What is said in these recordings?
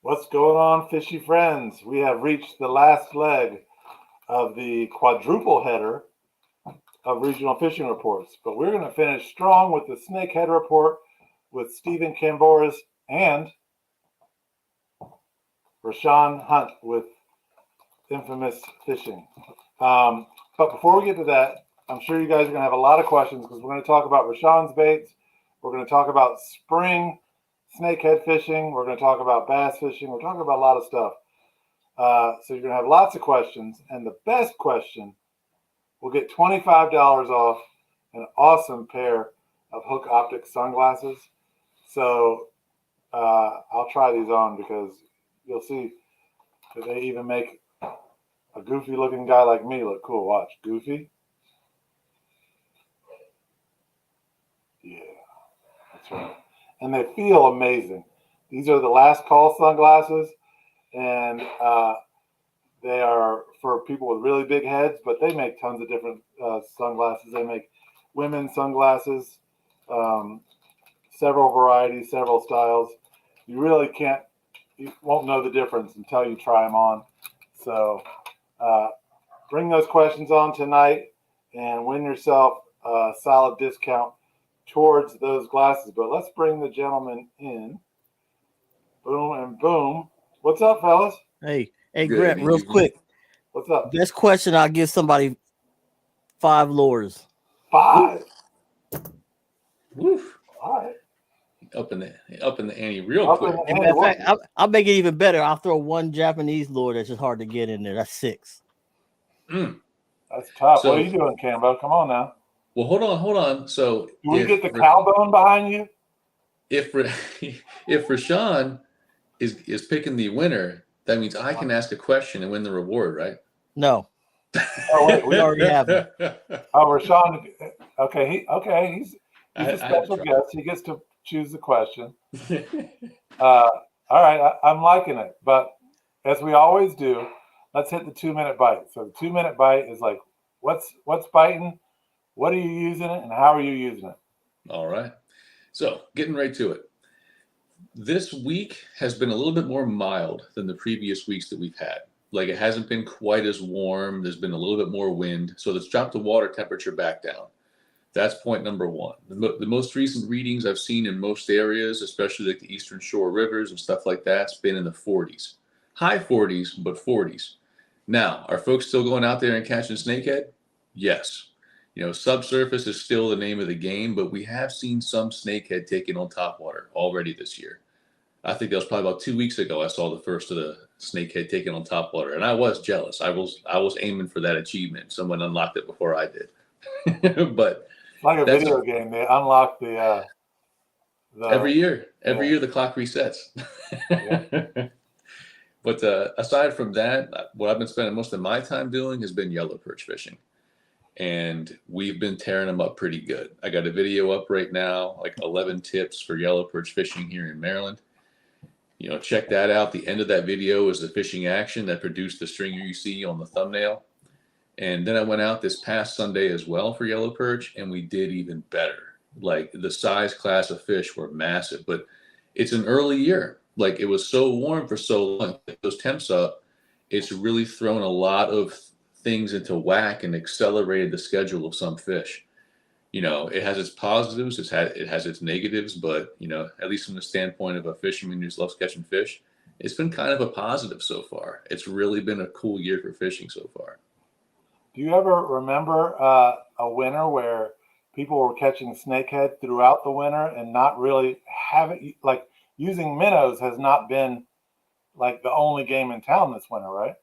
What's going on, fishy friends? We have reached the last leg of the quadruple header of regional fishing reports, but we're going to finish strong with the Snakehead report with Stephen Kambouris and Rashan Hunt with Infamous Fishing. But before we get to that, I'm sure you guys are going to have a lot of questions because we're going to talk about Rashan's baits. We're going to talk about spring snakehead fishing. We're going to talk about bass fishing. We're talking about a lot of stuff. So you're going to have lots of questions. And the best question will get $25 off an awesome pair of Hook Optic sunglasses. So I'll try these on because you'll see that they even make a goofy looking guy like me look cool. Watch. Goofy. Yeah, that's right. And they feel amazing. These are the last call sunglasses, and they are for people with really big heads, but they make tons of different sunglasses. They make women's sunglasses, several varieties, several styles. You really you won't know the difference until you try them on. So bring those questions on tonight and win yourself a solid discount towards those glasses. But let's bring the gentleman in. Boom and boom. What's up, fellas? Hey, Grant, real quick. What's up? Best question, I'll give somebody 5 lures. 5. Woof. All right. Up in the ante real quick. In fact, I'll make it even better. I'll throw one Japanese lure that's just hard to get in there. That's 6. That's tough. What are you doing, Cambo? Come on now. Well, hold on. So do we get the cowbone behind you? If Rashan is picking the winner, that means I can ask a question and win the reward, right? No. Oh wait, we already have it. Oh, Rashan. Okay, he's a special guest. He gets to choose the question. All right, I'm liking it. But as we always do, let's hit the 2-minute bite. So the 2-minute bite is like, what's biting? What are you using it, and how are you using it? All right. So getting right to it. This week has been a little bit more mild than the previous weeks that we've had. Like, it hasn't been quite as warm. There's been a little bit more wind. So let's drop the water temperature back down. That's point number 1. The most recent readings I've seen in most areas, especially like the Eastern Shore rivers and stuff like that, it's been in the 40s. High 40s, but 40s. Now, are folks still going out there and catching snakehead? Yes. You know, subsurface is still the name of the game, but we have seen some snakehead taken on topwater already this year. I think that was probably about 2 weeks ago I saw the first of the snakehead taken on topwater, and I was jealous. I was aiming for that achievement. Someone unlocked it before I did. But it's like a video game. They unlock the every year the clock resets. Yeah. But aside from that, what I've been spending most of my time doing has been yellow perch fishing. And we've been tearing them up pretty good. I got a video up right now, like 11 tips for yellow perch fishing here in Maryland. You know, check that out. The end of that video is the fishing action that produced the stringer you see on the thumbnail. And then I went out this past Sunday as well for yellow perch, and we did even better. Like, the size class of fish were massive, but it's an early year. Like, it was so warm for so long. Those temps up, it's really thrown a lot of things into whack and accelerated the schedule of some fish. You know, it has its positives, it has its negatives, but, you know, at least from the standpoint of a fisherman who just loves catching fish, it's been kind of a positive so far. It's really been a cool year for fishing so far. Do you ever remember a winter where people were catching snakehead throughout the winter and not really having, like, using minnows has not been like the only game in town this winter, right?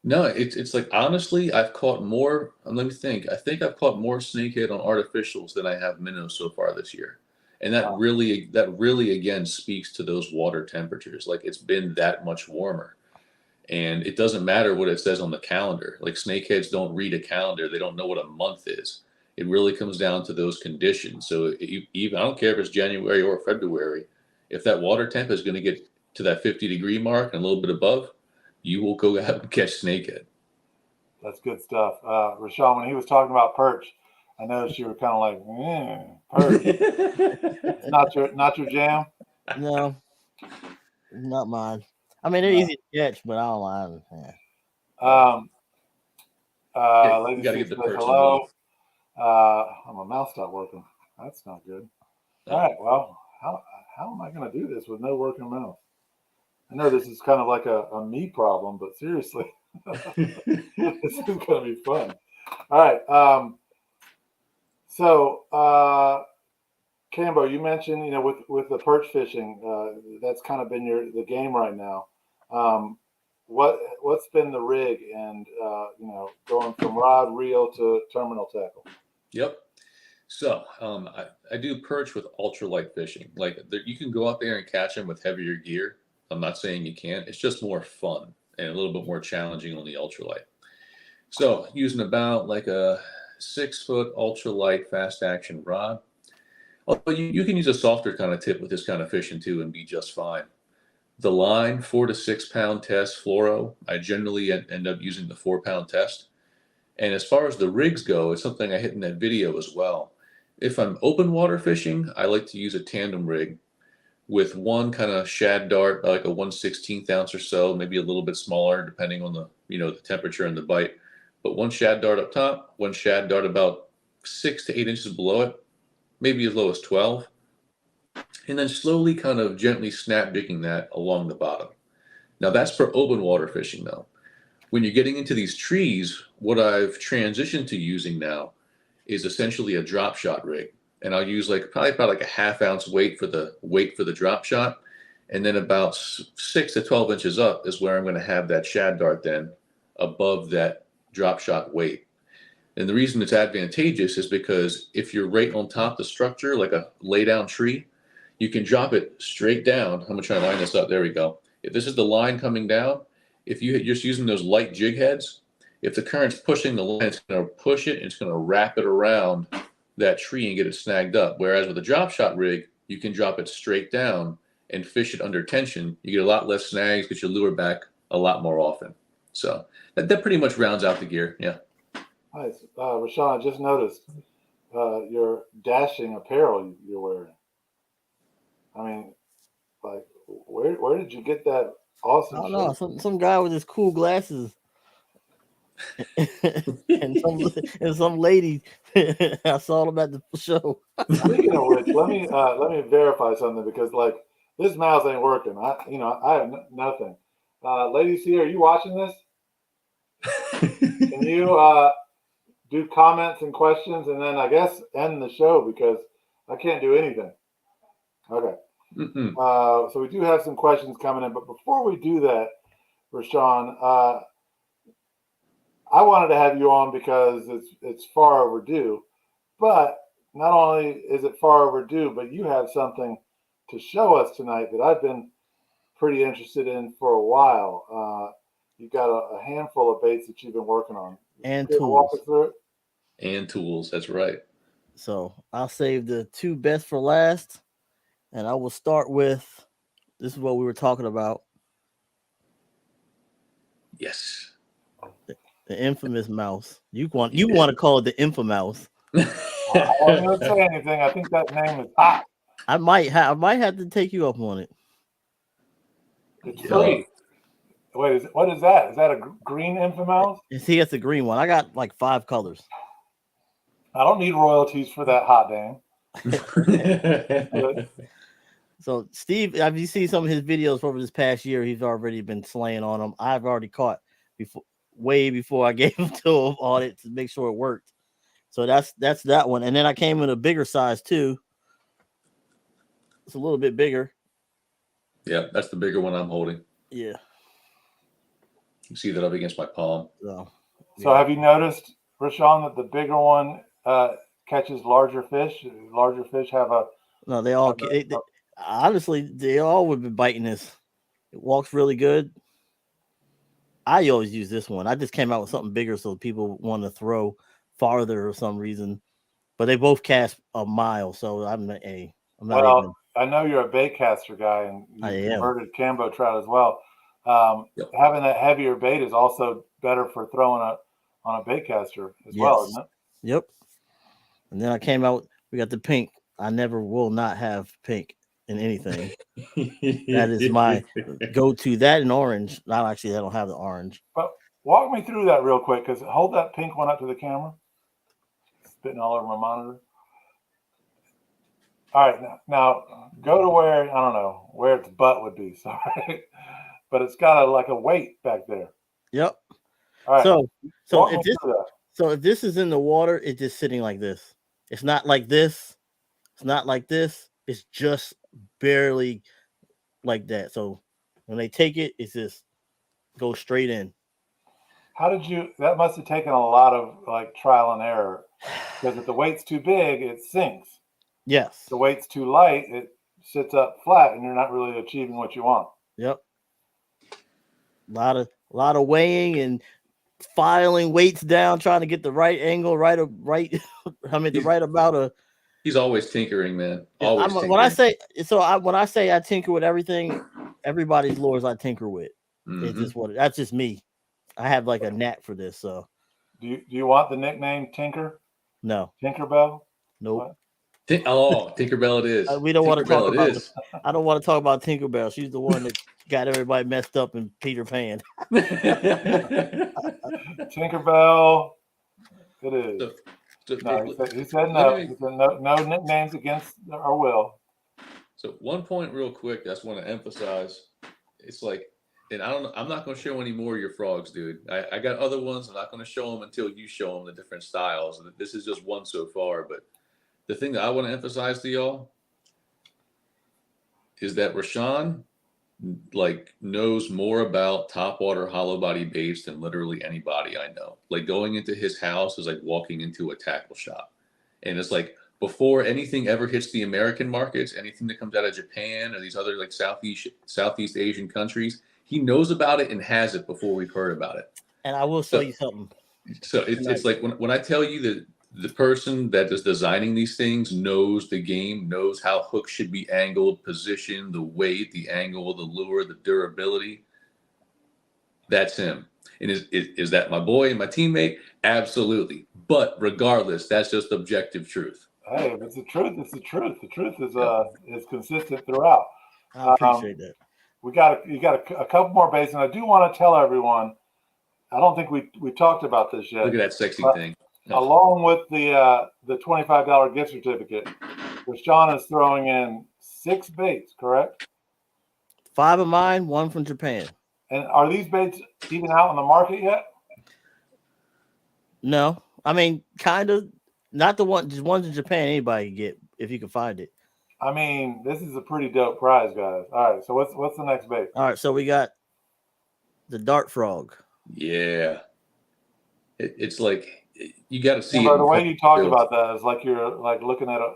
No, it's like, honestly, I've caught more. Let me think. I think I've caught more snakehead on artificials than I have minnows so far this year, and that really again speaks to those water temperatures. Like, it's been that much warmer, and it doesn't matter what it says on the calendar. Like, snakeheads don't read a calendar; they don't know what a month is. It really comes down to those conditions. So even I don't care if it's January or February, if that water temp is going to get to that 50-degree mark and a little bit above, you will go out and catch snakehead. That's good stuff. Rashan, when he was talking about perch, I noticed you were kind of like, perch. It's not your jam? No, not mine. I mean, they're easy to catch, but I don't mind. Yeah. Lady You got to C get the says perch hello. involved. My mouse stopped working. That's not good. All right. Well, how am I going to do this with no working mouse? I know this is kind of like a me problem, but seriously, this is going to be fun. All right. So, Cambo, you mentioned, with the perch fishing, that's kind of been the game right now. What's been the rig and going from rod, reel to terminal tackle? Yep. So I do perch with ultralight fishing. Like you can go out there and catch them with heavier gear. I'm not saying you can't. It's just more fun and a little bit more challenging on the ultralight. So using about like a 6-foot ultralight fast action rod. Although you can use a softer kind of tip with this kind of fishing too and be just fine. The line, 4 to 6 pound test fluoro. I generally end up using the 4-pound test. And as far as the rigs go, it's something I hit in that video as well. If I'm open water fishing, I like to use a tandem rig with one kind of shad dart, like a 1/16 ounce or so, maybe a little bit smaller depending on the temperature and the bite. But one shad dart up top, one shad dart about 6 to 8 inches below it, maybe as low as 12. And then slowly kind of gently snap jigging that along the bottom. Now that's for open water fishing though. When you're getting into these trees, what I've transitioned to using now is essentially a drop shot rig. And I'll use probably about like a 1/2 ounce weight for the drop shot. And then about 6 to 12 inches up is where I'm going to have that shad dart then above that drop shot weight. And the reason it's advantageous is because if you're right on top of the structure, like a lay down tree, you can drop it straight down. I'm going to try and line this up. There we go. If this is the line coming down, if you're just using those light jig heads, if the current's pushing the line, it's going to push it and it's going to wrap it around that tree and get it snagged up. Whereas with a drop shot rig, you can drop it straight down and fish it under tension. You get a lot less snags, get your lure back a lot more often. So that pretty much rounds out the gear. Yeah. Nice. Rashan, I just noticed your dashing apparel you're wearing. I mean, like, where did you get that awesome I don't shirt? know. Some guy with his cool glasses and some lady. I saw them at the show. Speaking of which, let me verify something because this mouse ain't working. I have nothing. Lady C, are you watching this? Can you do comments and questions and then I guess end the show because I can't do anything. Okay. So we do have some questions coming in, but before we do that, Rashan, I wanted to have you on because it's far overdue. But not only is it far overdue, but you have something to show us tonight that I've been pretty interested in for a while. You've got a handful of baits that you've been working on. And tools. Walk us through it. And tools, that's right. So I'll save the two best for last, and I will start with this is what we were talking about. Yes. The infamous mouse. You want to call it the infamouse. I wasn't going to say anything. I think that name is hot. I might have to take you up on it. It's free. Wait, what is that? Is that a green infamouse? See, it's a green one. I got like 5 colors. I don't need royalties for that hot damn. So Steve, have you seen some of his videos over this past year? He's already been slaying on them. I've already caught way before I gave him to him on it to make sure it worked. So that's that one. And then I came in a bigger size too. It's a little bit bigger. Yeah, that's the bigger one I'm holding. Yeah. You see that up against my palm. So have you noticed, Rashan, that the bigger one catches larger fish? Larger fish have a... No, they all... honestly, they all would be biting this. It walks really good. I always use this one. I just came out with something bigger so people want to throw farther for some reason. But they both cast a mile, so I'm not even... I know you're a bait caster guy, and you converted Cambo trout as well. Having that heavier bait is also better for throwing on a bait caster as well, isn't it? Yep. And then I came out, we got the pink. I never will not have pink. in anything. That is my go-to. That and orange. Not actually, I don't have the orange. But walk me through that real quick, because hold that pink one up to the camera. Spitting all over my monitor. All right, now go to where, I don't know, where its butt would be, sorry. But it's got like a weight back there. Yep. All right. So if this is in the water, it's just sitting like this. It's not like this. It's not like this. It's just barely like that. So when they take it, it's just go straight in. That must have taken a lot of like trial and error, because if the weight's too big, it sinks. Yes. If the weight's too light, it sits up flat and you're not really achieving what you want. Yep. A lot of weighing and filing weights down, trying to get the right angle, right. I mean, the right amount of. He's always tinkering, man. Always tinkering. When I say I tinker with everything, everybody's lures I tinker with. Mm-hmm. It's just that's just me. I have like a knack for this. So, do you want the nickname Tinker? No. Tinkerbell? Nope. Tinkerbell it is. We don't want to talk about. I don't want to talk about Tinkerbell. She's the one that got everybody messed up in Peter Pan. Tinkerbell, it is. No, he said no. He said no nicknames against our will. So one point real quick, I just want to emphasize. It's like, and I'm not going to show any more of your frogs, dude. I got other ones. I'm not going to show them until you show them the different styles. This is just one so far, but the thing that I want to emphasize to y'all is that Rashan knows more about topwater hollow body baits than literally anybody I know. Like going into his house is like walking into a tackle shop. And it's like before anything ever hits the American markets, anything that comes out of Japan or these other like Southeast Asian countries, he knows about it and has it before we've heard about it. And I will show you something. So it's like when I tell you that the person that is designing these things knows the game, knows how hooks should be angled, positioned, the weight, the angle, the lure, the durability. That's him. And is that my boy and my teammate? Absolutely. But regardless, that's just objective truth. Hey, if it's the truth, it's the truth. The truth is consistent throughout. I appreciate that. You got a couple more baits, and I do want to tell everyone. I don't think we talked about this yet. Look at that sexy thing. Along with the $25 gift certificate, Rashan is throwing in 6 baits, correct? 5 of mine, 1 from Japan. And are these baits even out on the market yet? No, I mean, kind of. Not the one, just ones in Japan. Anybody can get if you can find it. I mean, this is a pretty dope prize, guys. All right, so what's the next bait? All right, so we got the dart frog. Yeah, it's like you got to see. The way you talked about that is like you're like looking at a.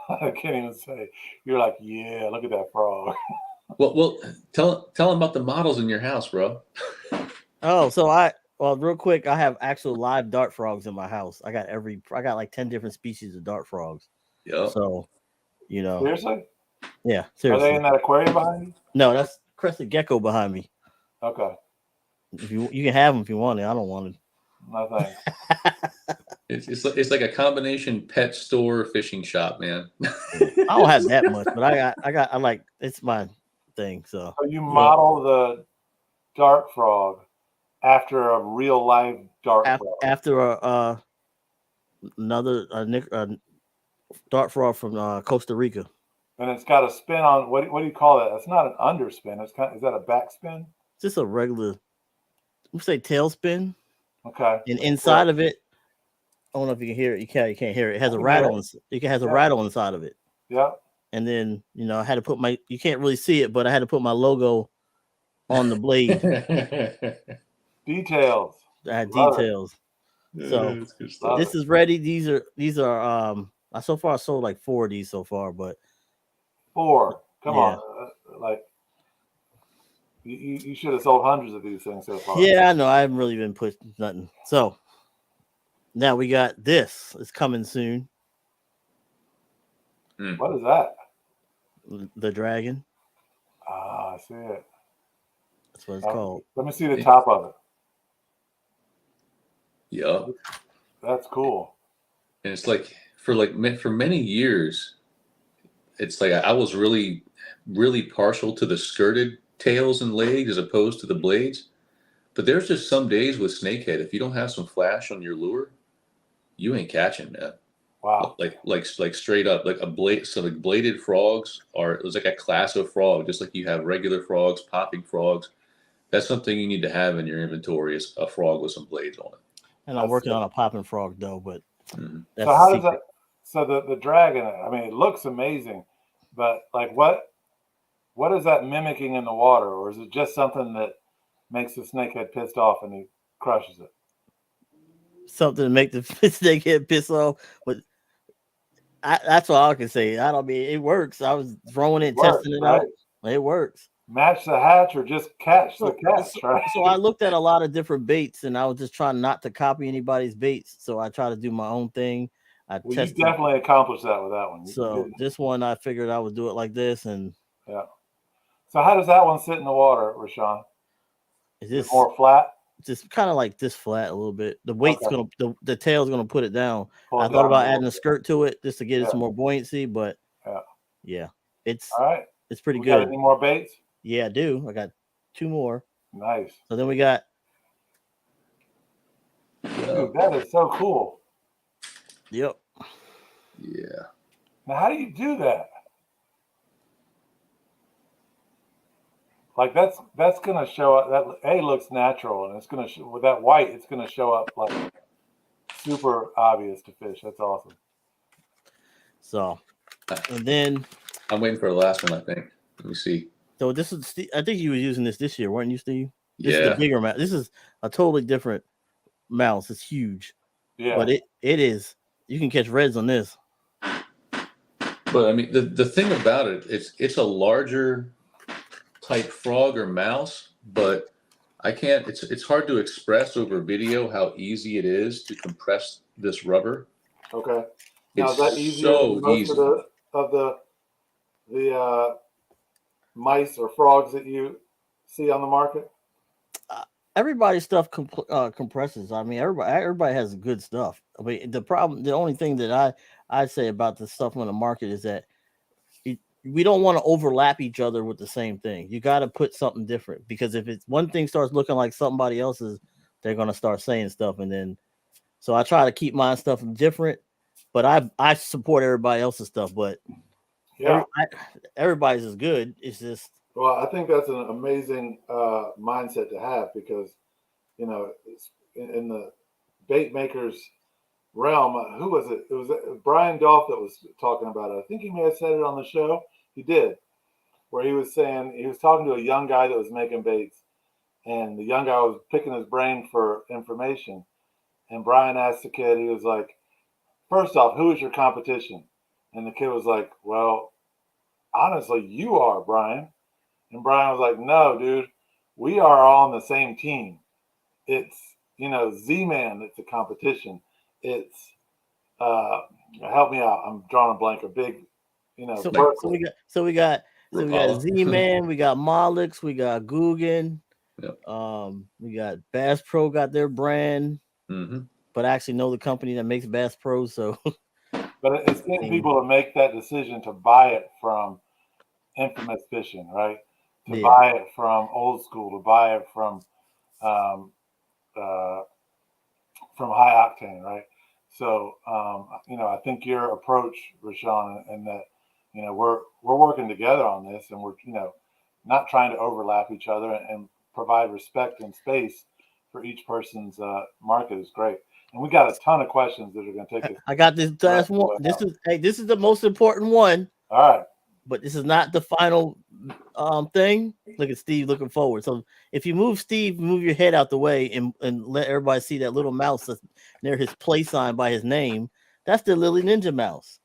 I can't even say. You're like, yeah, look at that frog. Well, tell them about the models in your house, bro. Oh, so real quick, I have actual live dart frogs in my house. I got like 10 different species of dart frogs. Yeah. So, seriously? Yeah, seriously. Are they in that aquarium behind you? No, that's crested gecko behind me. Okay. If you can have them if you want it. I don't want it. No thanks. It's like a combination pet store fishing shop, man. I don't have that much, but I like it's my thing. So you model the dart frog after a real live dart frog. After another dart frog from Costa Rica. And it's got a spin on what do you call that? It's not an underspin. Is that a backspin? It's just a regular, let's say tailspin. Okay. And inside of it, I don't know if you can hear it. You can't hear it. It has a rattle. It has a rattle inside of it. Yeah. And then I had to put you can't really see it, but I had to put my logo on the blade. Details. I had details. So this is ready. These are so far I sold like 4 of these so far, but 4. Come on. Like you should have sold hundreds of these things so far. Yeah, I know. I haven't really been pushing nothing. So now we got this. It's coming soon. What is that? The dragon. Ah, I see it. That's what it's called. Let me see the top of it. Yeah. That's cool. And it's like for many years, it's like I was really, really partial to the skirted tails and legs as opposed to the blades. But there's just some days with snakehead, if you don't have some flash on your lure, you ain't catching, man. Wow. Like straight up, like a blade. So like bladed frogs it's like a class of frog, just like you have regular frogs, popping frogs. That's something you need to have in your inventory is a frog with some blades on it. And I'm working on a popping frog though, but so how does that? So the dragon, I mean, it looks amazing, but like what is that mimicking in the water, or is it just something that makes the snakehead pissed off and he crushes it? Something to make the snakehead piss off, but that's all I can say. I don't mean it works. I was throwing it, testing it out. It works. Match the hatch or just catch the catch, right? So I looked at a lot of different baits, and I was just trying not to copy anybody's baits. So I try to do my own thing. You definitely accomplished that with that one. So this one, I figured I would do it like this, and yeah. So how does that one sit in the water, Rashan? Is this more flat? Just kind of like this flat a little bit. The weight's gonna the tail's gonna put it down. I thought about adding a skirt to it just to get it some more buoyancy, but yeah, it's all right. It's pretty good. Got any more baits? Yeah, I do. I got 2 more. Nice. So then we got. Dude, that is so cool. Yep. Yeah. Now, how do you do that? Like that's gonna show up. That looks natural, and it's gonna with that white, it's gonna show up like super obvious to fish. That's awesome. So, and then I'm waiting for the last one. I think. Let me see. So this is. I think you were using this year, weren't you, Steve? This is the bigger mouse. This is a totally different mouse. It's huge. Yeah. But it is. You can catch reds on this. But I mean, the thing about it, it's a larger type frog or mouse, but I can't. It's hard to express over video how easy it is to compress this rubber. Okay. Now, is that easier so than most easy. of the mice or frogs that you see on the market? Everybody's stuff compresses. I mean, everybody has good stuff. I mean, the only thing that I say about the stuff on the market is that we don't want to overlap each other with the same thing. You got to put something different, because if it's one thing starts looking like somebody else's, they're going to start saying stuff. And then, so I try to keep my stuff different, but I support everybody else's stuff, but yeah, everybody's is good. It's just, well, I think that's an amazing mindset to have, because, you know, it's in the bait makers realm. Who was it? It was Brian Dolph that was talking about it. I think he may have said it on the show. He did, where he was saying, he was talking to a young guy that was making baits, and the young guy was picking his brain for information. And Brian asked the kid, he was like, first off, who is your competition? And the kid was like, well, honestly, you are, Brian. And Brian was like, no, dude, we are all on the same team. It's, you know, Z-Man that's the competition. It's, help me out. I'm drawing a blank. A big, you know. So we got Z-Man, we got Molix, we got Guggen. Yep. We got Bass Pro got their brand, but I actually know the company that makes Bass Pro. So, but it's getting people to make that decision to buy it from Infamous Fishing, right? To buy it from Old School, to buy it from High Octane, right? So, you know, I think your approach, Rashan, and that, you know, we're working together on this, and we're, you know, not trying to overlap each other, and provide respect and space for each person's market is great. And we got a ton of questions that are going to take us. I got this last one. This is the most important one. All right. But this is not the final thing. Look at Steve looking forward. So if you move Steve, move your head out the way and let everybody see that little mouse that's near his play sign by his name. That's the Lily Ninja mouse.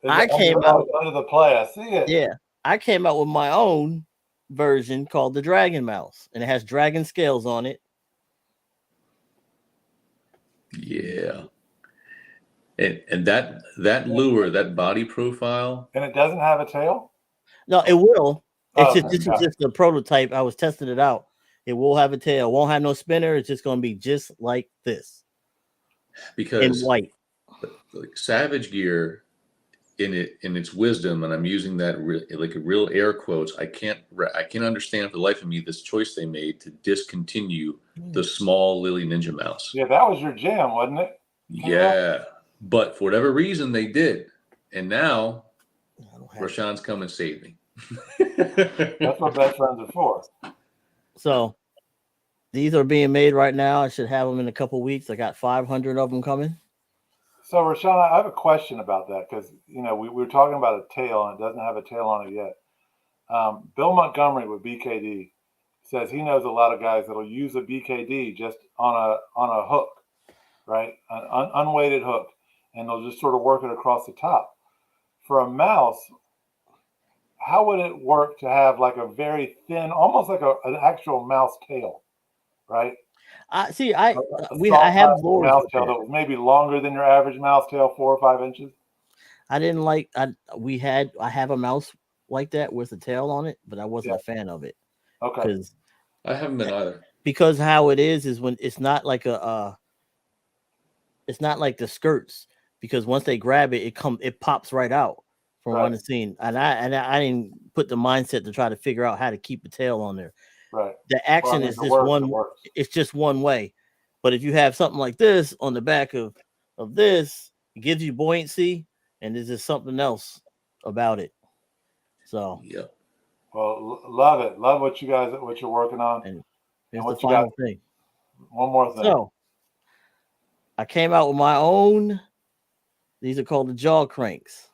I came out under the play. I see it. Yeah. I came out with my own version called the Dragon Mouse, and it has dragon scales on it. Yeah. And that lure, that body profile. And it doesn't have a tail? No, it will. This is just a prototype. I was testing it out. It will have a tail. It won't have no spinner. It's just going to be just like this. Because in white. Like Savage Gear in its wisdom, and I'm using that like a real air quotes, I can't understand for the life of me this choice they made to discontinue the small Lily Ninja mouse. Yeah, that was your jam, wasn't it? Yeah, but for whatever reason they did, and now Rashan's come and saved me. That's what best friends are for. So these are being made right now. I should have them in a couple weeks. I got 500 of them coming. So, Rashan, I have a question about that because, we were talking about a tail and it doesn't have a tail on it yet. Bill Montgomery with BKD says he knows a lot of guys that'll use a BKD just on a hook, right? An unweighted hook, and they'll just sort of work it across the top. For a mouse, how would it work to have like a very thin, almost like an actual mouse tail, right? I I have lures mouse tail that was maybe longer than your average mouse tail, 4 or 5 inches. I have a mouse like that with a tail on it, but I wasn't a fan of it. Okay. Because I haven't been either. Because how it is when it's not like it's not like the skirts, because once they grab it, it pops right out from what I've seen. And I didn't put the mindset to try to figure out how to keep a tail on there. Right. The action is just one. It's just one way. But if you have something like this on the back of this, it gives you buoyancy, and there's just something else about it. So yeah. Well, love it. Love what you're working on. And here's the final thing. One more thing. So I came out with my own. These are called the jaw cranks.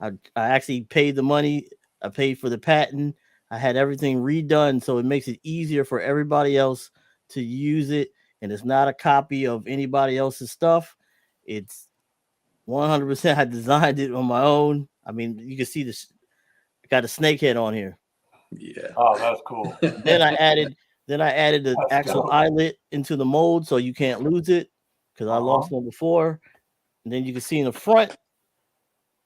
I actually paid the money. I paid for the patent. I had everything redone, so it makes it easier for everybody else to use it. And it's not a copy of anybody else's stuff. It's 100%. I designed it on my own. I mean, you can see this. I got a snakehead on here. Yeah. Oh, that's cool. Then I added the actual eyelet into the mold, so you can't lose it, because I lost one before. And then you can see in the front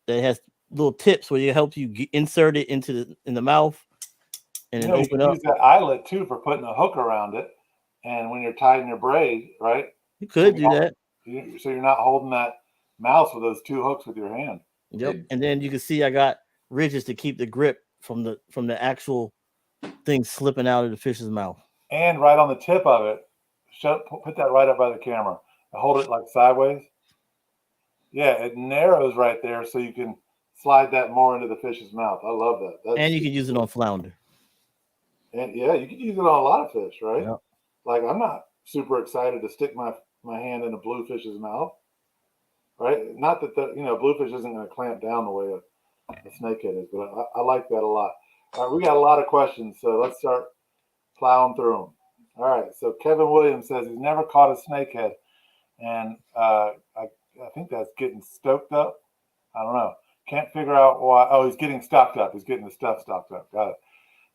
that has little tips where it helps you insert it in the mouth and then open up. Use that eyelet too for putting a hook around it, and when you're tying your braid, right? You could do that. So you're not holding that mouse with those 2 hooks with your hand. Yep. And then you can see I got ridges to keep the grip from the actual thing slipping out of the fish's mouth. And right on the tip of it, put that right up by the camera. Hold it like sideways. Yeah, it narrows right there, so you can slide that more into the fish's mouth. I love that. And you can use it on flounder. And yeah, you can use it on a lot of fish, right? Yep. Like, I'm not super excited to stick my hand in a bluefish's mouth, right? Not that bluefish isn't going to clamp down the way a snakehead is, but I like that a lot. All right, we got a lot of questions, so let's start plowing through them. All right, so Kevin Williams says he's never caught a snakehead, and I think that's getting stoked up. I don't know. Can't figure out why. Oh, he's getting stocked up. He's getting the stuff stocked up. Got it.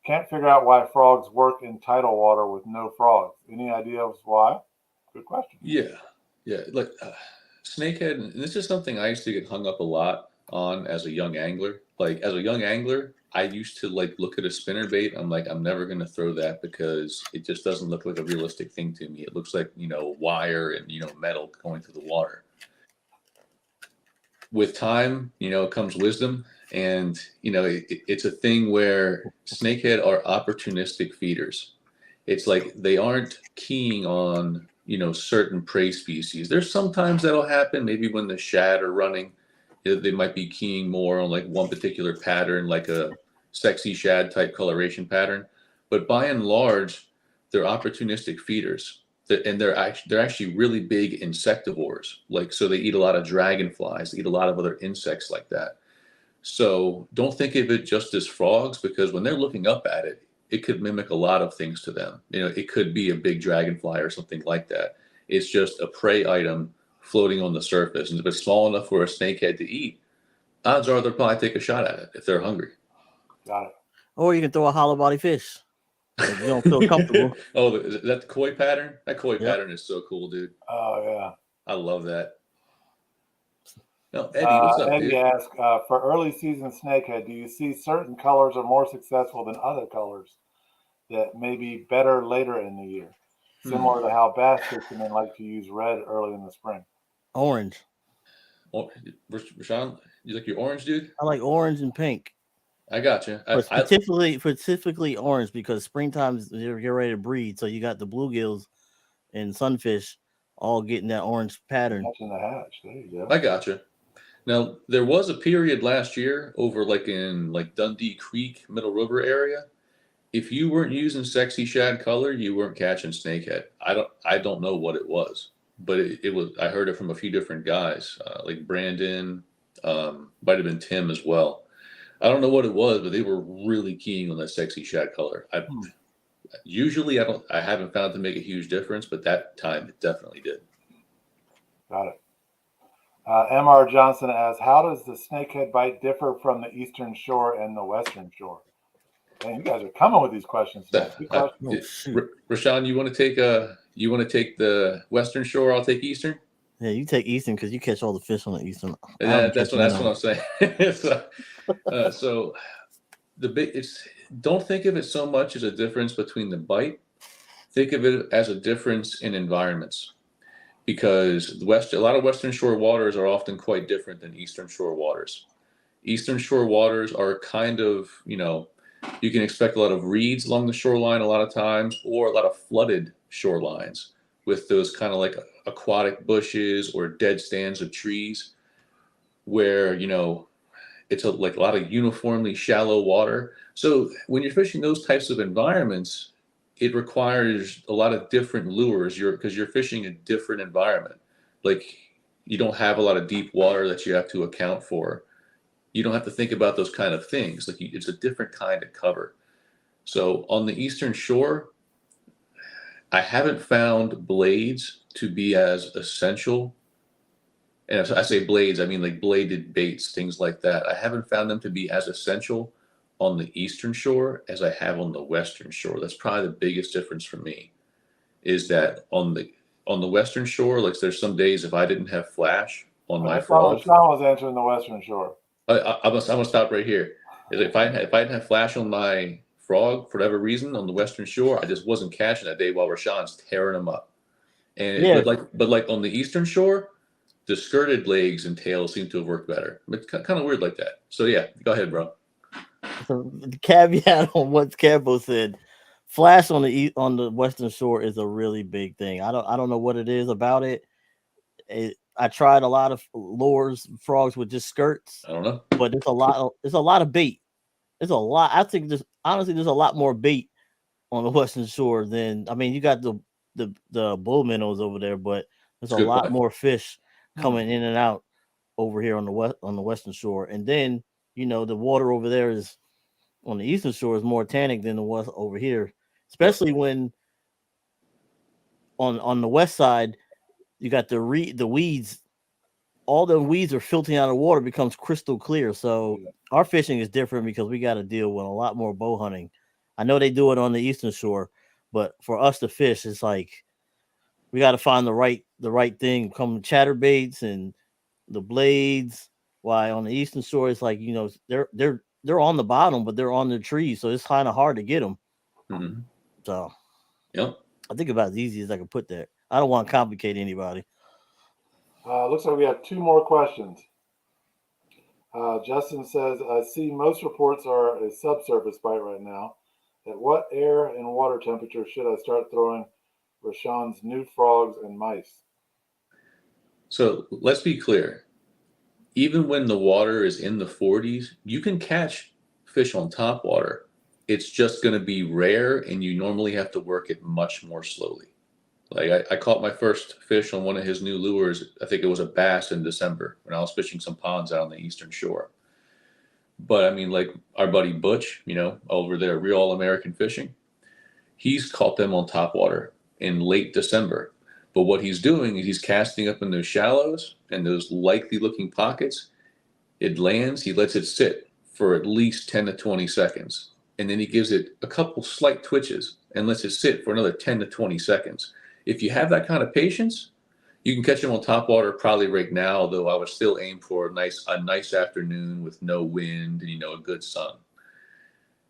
Can't figure out why frogs work in tidal water with no frogs. Any ideas why? Good question. Yeah. Like snakehead, and this is something I used to get hung up a lot on as a young angler. Like, as a young angler, I used to look at a spinner bait. I'm like, I'm never going to throw that because it just doesn't look like a realistic thing to me. It looks like, wire and, metal going through the water. With time, comes wisdom. And, it's a thing where snakehead are opportunistic feeders. It's like they aren't keying on, certain prey species. There's sometimes that'll happen, maybe when the shad are running. They might be keying more on one particular pattern, like a sexy shad type coloration pattern. But by and large, they're opportunistic feeders. And they're actually really big insectivores. So they eat a lot of dragonflies, they eat a lot of other insects like that. So don't think of it just as frogs, because when they're looking up at it, it could mimic a lot of things to them. It could be a big dragonfly or something like that. It's just a prey item floating on the surface. And if it's small enough for a snakehead to eat, odds are they'll probably take a shot at it if they're hungry. Got it. Or you can throw a hollow body fish if you don't feel comfortable. Oh, is that the koi pattern? That koi pattern is so cool, dude. Oh, yeah. I love that. No, Eddie, what's up, Eddie dude? asks, for early season snakehead, do you see certain colors are more successful than other colors that may be better later in the year? Similar to how bass fishermen like to use red early in the spring. Orange. Rashan, you like your orange, dude? I like orange and pink. I got you. But specifically orange, because springtime you're ready to breed. So you got the bluegills and sunfish all getting that orange pattern. Matching the hatch. There you go. I got you. Now there was a period last year over in Dundee Creek, Middle River area. If you weren't using sexy shad color, you weren't catching snakehead. I don't know what it was, but it was. I heard it from a few different guys, like Brandon, might have been Tim as well. I don't know what it was, but they were really keen on that sexy shad color. Usually I haven't found it to make a huge difference, but that time it definitely did. Got it. M.R. Johnson asks, how does the snakehead bite differ from the eastern shore and the western shore? Man, you guys are coming with these questions. Rashan, you want to take the western shore? I'll take eastern. Yeah, you take eastern because you catch all the fish on the eastern. That's what I'm saying. So don't think of it so much as a difference between the bite. Think of it as a difference in environments, because a lot of western shore waters are often quite different than eastern shore waters. Eastern shore waters are kind of, you can expect a lot of reeds along the shoreline a lot of times, or a lot of flooded shorelines with those kind of like aquatic bushes or dead stands of trees where, it's a lot of uniformly shallow water. So when you're fishing those types of environments, it requires a lot of different lures because you're fishing a different environment. Like, you don't have a lot of deep water that you have to account for. You don't have to think about those kind of things. Like, it's a different kind of cover. So on the eastern shore, I haven't found blades to be as essential. And if I say blades, I mean like bladed baits, things like that. I haven't found them to be as essential on the eastern shore as I have on the western shore. That's probably the biggest difference for me, is that on the western shore, like, there's some days if I didn't have flash on my frog. Sean was answering the western shore. I'm gonna stop right here. If I didn't have flash on my frog for whatever reason on the western shore, I just wasn't catching that day while Rashan's tearing them up. And but like on the eastern shore, the skirted legs and tails seem to have worked better. It's kind of weird like that. So yeah, go ahead, bro. So the caveat on what Cambo said, flash on the western shore is a really big thing. I don't know what it is about it. I tried a lot of lures, frogs with just skirts. I don't know, but it's a lot of bait. It's a lot. I think there's a lot more bait on the western shore than, you got the bull minnows over there, but there's a lot more fish coming in and out over here on the western shore. And then, the water over there is on the eastern shore is more tannic than the was over here, especially when on the west side you got the weeds. All the weeds are filtering out of the water, becomes crystal clear. So our fishing is different because we got to deal with a lot more bow hunting. I know they do it on the eastern shore, but for us to fish, it's like we got to find the right thing. Come chatterbaits and the blades. Why on the eastern shore, it's like, they're on the bottom, but they're on the trees, so it's kind of hard to get them. Mm-hmm. So, yep. I think about as easy as I can put that. I don't want to complicate anybody. Looks like we have two more questions. Justin says, I see most reports are a subsurface bite right now. At what air and water temperature should I start throwing Rashan's new frogs and mice? So let's be clear. Even when the water is in the 40s, you can catch fish on top water. It's just going to be rare, and you normally have to work it much more slowly. Like, I caught my first fish on one of his new lures. I think it was a bass in December when I was fishing some ponds out on the eastern shore. But like our buddy Butch, over there, Real All American Fishing, he's caught them on top water in late December. But what he's doing is he's casting up in those shallows and those likely looking pockets. It lands, he lets it sit for at least 10 to 20 seconds. And then he gives it a couple slight twitches and lets it sit for another 10 to 20 seconds. If you have that kind of patience, you can catch them on top water probably right now, though I would still aim for a nice afternoon with no wind and, a good sun.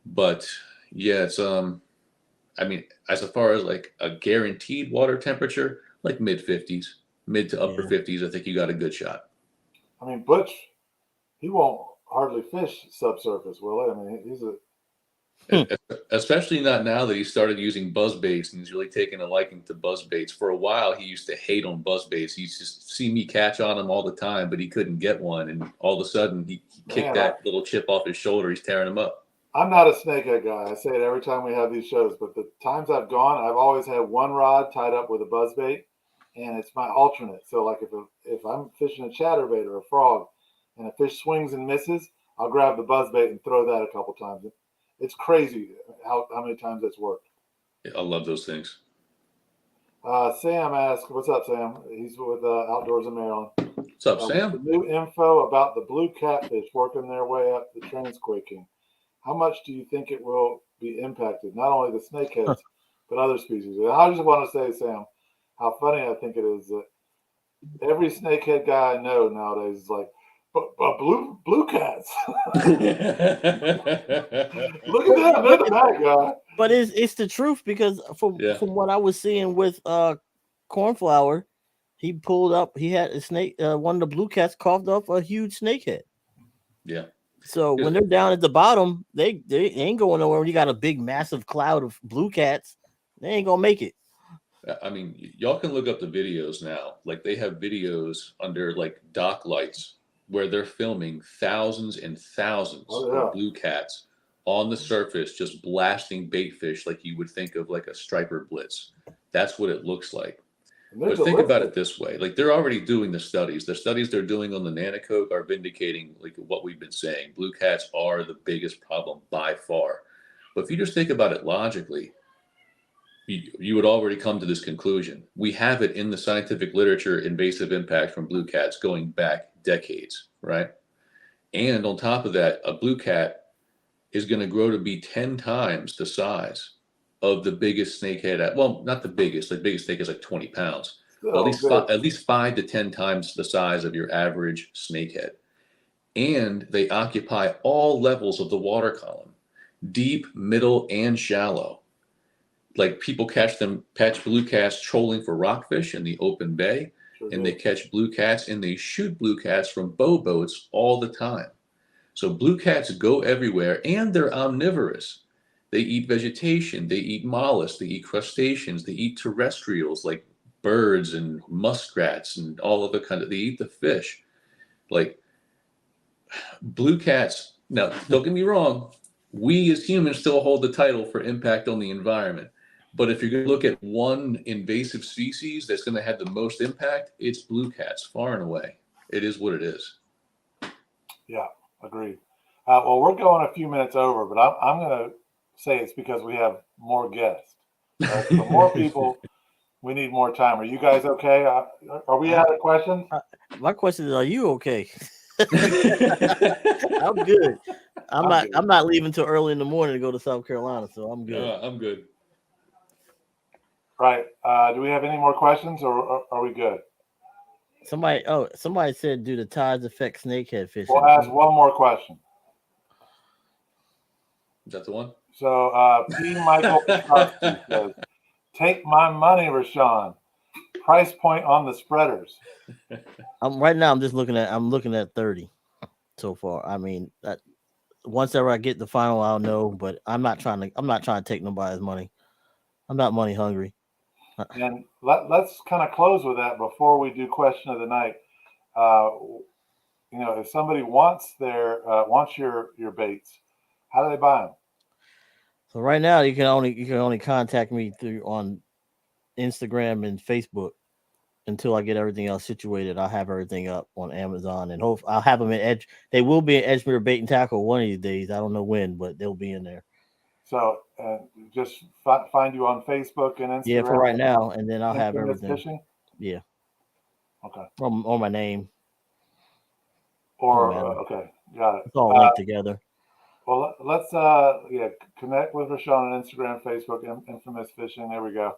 But yeah, it's as far as like a guaranteed water temperature, like mid 50s, mid to upper 50s, I think you got a good shot. I mean, Butch, he won't hardly fish subsurface, will he? I mean, he's a Especially not now that he started using buzz baits and he's really taken a liking to buzz baits. For a while, he used to hate on buzz baits. He used to see me catch on them all the time, but he couldn't get one. And all of a sudden, he kicked that little chip off his shoulder. He's tearing them up. I'm not a snakehead guy. I say it every time we have these shows, but the times I've gone, I've always had one rod tied up with a buzz bait, and it's my alternate. So, like if I'm fishing a chatterbait or a frog, and a fish swings and misses, I'll grab the buzz bait and throw that a couple times. It's crazy how many times it's worked. Yeah, I love those things. Sam asked, "What's up, Sam?" He's with Outdoors in Maryland. What's up, Sam? The new info about the blue catfish working their way up the transquaking. How much do you think it will be impacted? Not only the snakeheads, but other species. And I just want to say, Sam, how funny I think it is that every snakehead guy I know nowadays is like, but blue cats. Look at that, they're the bad guy. But it's the truth, because from what I was seeing with Cornflower, he pulled up. He had a snake. One of the blue cats coughed up a huge snakehead. Yeah. So when they're down at the bottom, they ain't going nowhere. When you got a big, massive cloud of blue cats, they ain't gonna make it. I mean, y'all can look up the videos now. Like, they have videos under like dock lights where they're filming thousands and thousands of blue cats on the surface, just blasting bait fish like you would think of like a striper blitz. That's what it looks like. But think about it this way. Like, they're already doing the studies. The studies they're doing on the Nanocoke are vindicating like what we've been saying. Blue cats are the biggest problem by far. But if you just think about it logically, you would already come to this conclusion. We have it in the scientific literature, invasive impact from blue cats going back decades, right? And on top of that, a blue cat is going to grow to be 10 times the size of the biggest snakehead. Well, not the biggest. The biggest snake is like 20 pounds. But at least 5 to 10 times the size of your average snakehead. And they occupy all levels of the water column, deep, middle, and shallow. Like, people catch blue cats trolling for rockfish in the open bay, and they catch blue cats and they shoot blue cats from bow boats all the time. So blue cats go everywhere, and they're omnivorous. They eat vegetation, they eat mollusks, they eat crustaceans, they eat terrestrials like birds and muskrats and all other they eat the fish. Like, blue cats, now don't get me wrong, we as humans still hold the title for impact on the environment. But if you're going to look at one invasive species that's going to have the most impact, it's blue cats, far and away. It is what it is. Yeah, agreed. Well, we're going a few minutes over, but I'm going to say it's because we have more guests. For more people, we need more time. Are you guys okay? Are we out of questions? My question is, are you okay? I'm good. I'm not leaving till early in the morning to go to South Carolina, so I'm good. I'm good. Right. Do we have any more questions, or are we good? Somebody said, do the tides affect snakehead fishing? We'll ask one more question. Is that the one? So P. Michael says, take my money, Rashan. Price point on the spreaders. Right now I'm looking at 30 so far. I mean, once ever I get the final, I'll know, but I'm not trying to take nobody's money. I'm not money hungry. And let's kind of close with that before we do question of the night. If somebody wants your baits, how do they buy them? So right now you can only contact me on Instagram and Facebook until I get everything else situated. I'll have everything up on Amazon, and I'll have them in Edge. They will be in Edgemere Bait and Tackle one of these days. I don't know when, but they'll be in there. So just find you on Facebook and Instagram. Yeah, for right now, and then I'll have everything. Fishing? Yeah. Okay. Or my name. Okay, got it. It's all linked together. Well, let's connect with Rashan on Instagram, Facebook, Infamous Fishing. There we go.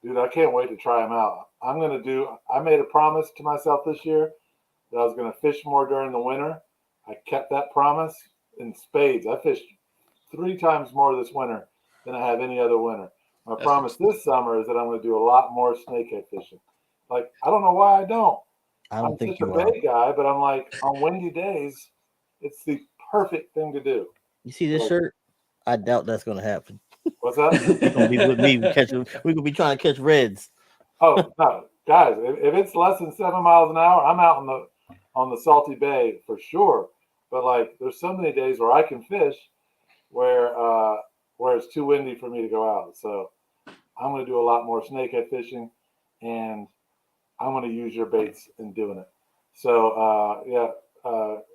Dude, I can't wait to try them out. I made a promise to myself this year that I was going to fish more during the winter. I kept that promise in spades. I fished 3 times more this winter than I have any other winter. My promise this summer is that I'm going to do a lot more snakehead fishing. Like, I don't know why I don't. I don't I'm think such a you are. bait guy, but I'm like, on windy days, it's the perfect thing to do. You see this shirt? I doubt that's gonna happen. What's that? You're gonna be with me catching. We're gonna be trying to catch reds. Oh no, guys! If it's less than 7 miles an hour, I'm out on the salty bay for sure. But like, there's so many days where I can fish where it's too windy for me to go out. So I'm going to do a lot more snakehead fishing, and I'm going to use your baits in doing it. So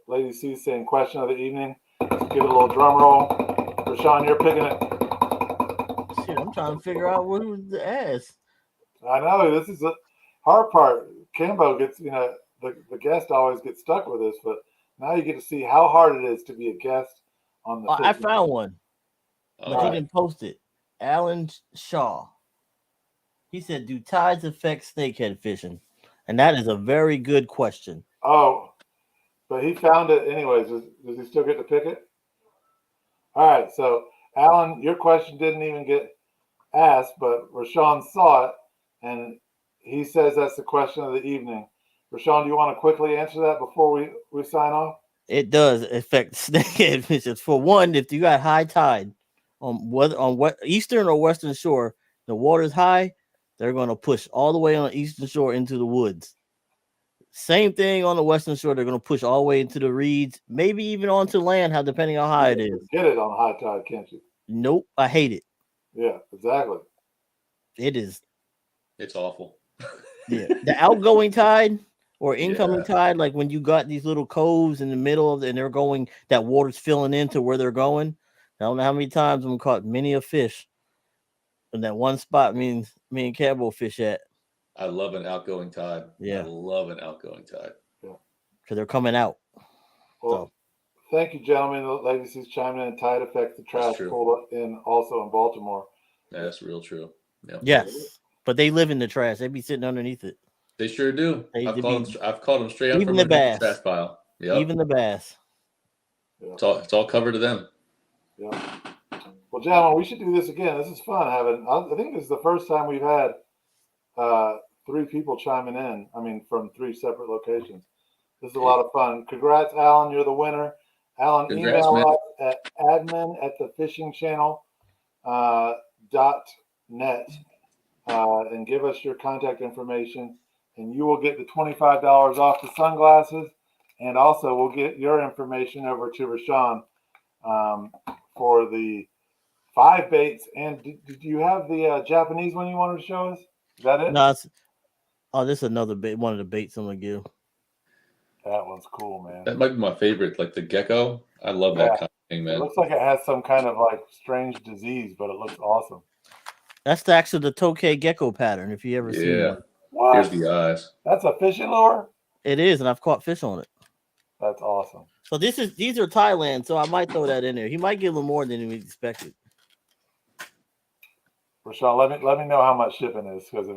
Lady C saying question of the evening. Let's give it a little drum roll. Rashan, you're picking it. Shit, I'm trying to figure out what was the ass. I know this is the hard part. Cambo gets, the guest always gets stuck with this, but now you get to see how hard it is to be a guest on the. I found one, but he right. didn't post it. Alan Shaw. He said, "Do tides affect snakehead fishing?" And that is a very good question. Oh, but he found it anyways. Does he still get to pick it? All right. So, Alan, your question didn't even get asked, but Rashan saw it, and he says that's the question of the evening. Rashan, do you want to quickly answer that before we sign off? It does affect snakehead fishing. For one, if you got high tide on what eastern or western shore, the water's high, they're going to push all the way on the eastern shore into the woods. Same thing on the western shore. They're going to push all the way into the reeds, maybe even onto land, depending on how high it is. Get it on high tide, can't you? Nope, I hate it. Yeah, exactly. It is. It's awful. Yeah, the outgoing tide or incoming tide, like when you got these little coves in the middle of and they're going, that water's filling into where they're going. I don't know how many times I'm caught many a fish in that one spot. Me and Cambo fish at. I love an outgoing tide. Yeah, I love an outgoing tide. Yeah, because they're coming out. Well, thank you, gentlemen. The ladies who's chiming in. Tide affects the trash pool in also in Baltimore. Yeah, that's real true. Yep. Yes, but they live in the trash. They be sitting underneath it. They sure do. I've caught them straight up even from the bass. The trash pile. Yep. Even the bass. Yep. It's all covered to them. Yeah. Well, gentlemen, we should do this again. This is fun. I think this is the first time we've had 3 people chiming in. I mean, from 3 separate locations. This is a lot of fun. Congrats, Alan. You're the winner. Alan, email us at admin@thefishingchannel.net and give us your contact information, and you will get the $25 off the sunglasses, and also we'll get your information over to Rashan for the 5 baits. And did you have the Japanese one you wanted to show us? Is that it? No, this is another bait. One of the baits I'm gonna give. That one's cool, man. That might be my favorite, like the gecko. I love that kind of thing, man. It looks like it has some kind of like strange disease, but it looks awesome. That's actually the Tokay gecko pattern. If you ever see one. What? Here's the eyes. That's a fishing lure? It is, and I've caught fish on it. That's awesome. So these are Thailand, so I might throw that in there. He might get a little more than we expected. Rashan, let me know how much shipping is, because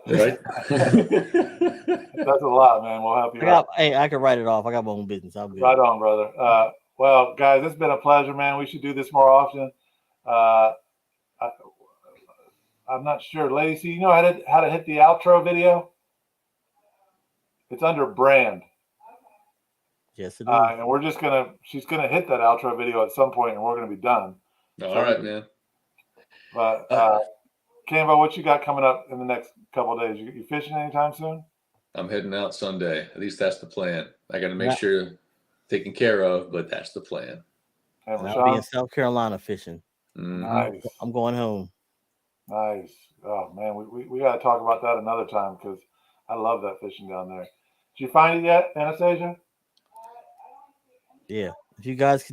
right? That's a lot, man. We'll help you out. Hey, I can write it off. I got my own business. I'm good. Right on, brother. Well, guys, it's been a pleasure, man. We should do this more often. I'm not sure, ladies. So you know how to hit the outro video? It's under brand. Yes, it is. And she's gonna hit that outro video at some point, and we're gonna be done. All right, man. But Cambo, what you got coming up in the next couple of days? You fishing anytime soon? I'm heading out Sunday. At least that's the plan. I got to make sure taken care of, but that's the plan. And I'll be in South Carolina fishing. Mm-hmm. Nice. I'm going home. Nice. Oh man, we got to talk about that another time, because I love that fishing down there. Did you find it yet, Anastasia? Yeah. If you guys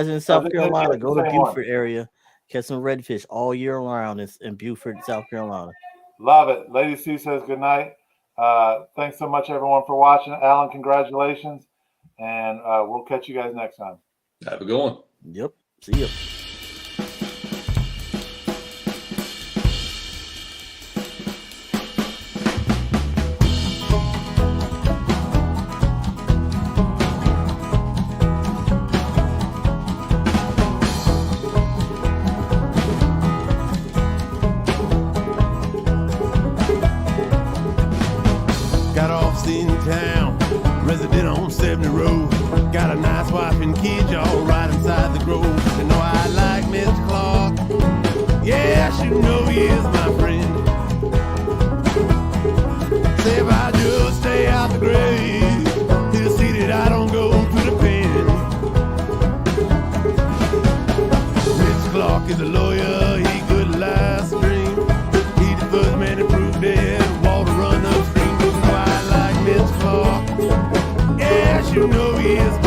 in South Carolina, go to Beaufort area, catch some redfish all year round in Beaufort, South Carolina. Love it. Lady C says good night. Thanks so much, everyone, for watching. Alan, congratulations, and we'll catch you guys next time. Have a good one. Yep. See ya. Got off the Got a nice wife and kids, y'all, right inside the grove. You know I like Mr. Clark. Yes, you know he is my friend. Say if I just stay out the grave, he'll see that I don't go to the pen. Mr. Clark is a lawyer, he good last stream. He's the first man to prove that water run upstream. You know I like Mr. Clark. Yes, you know he is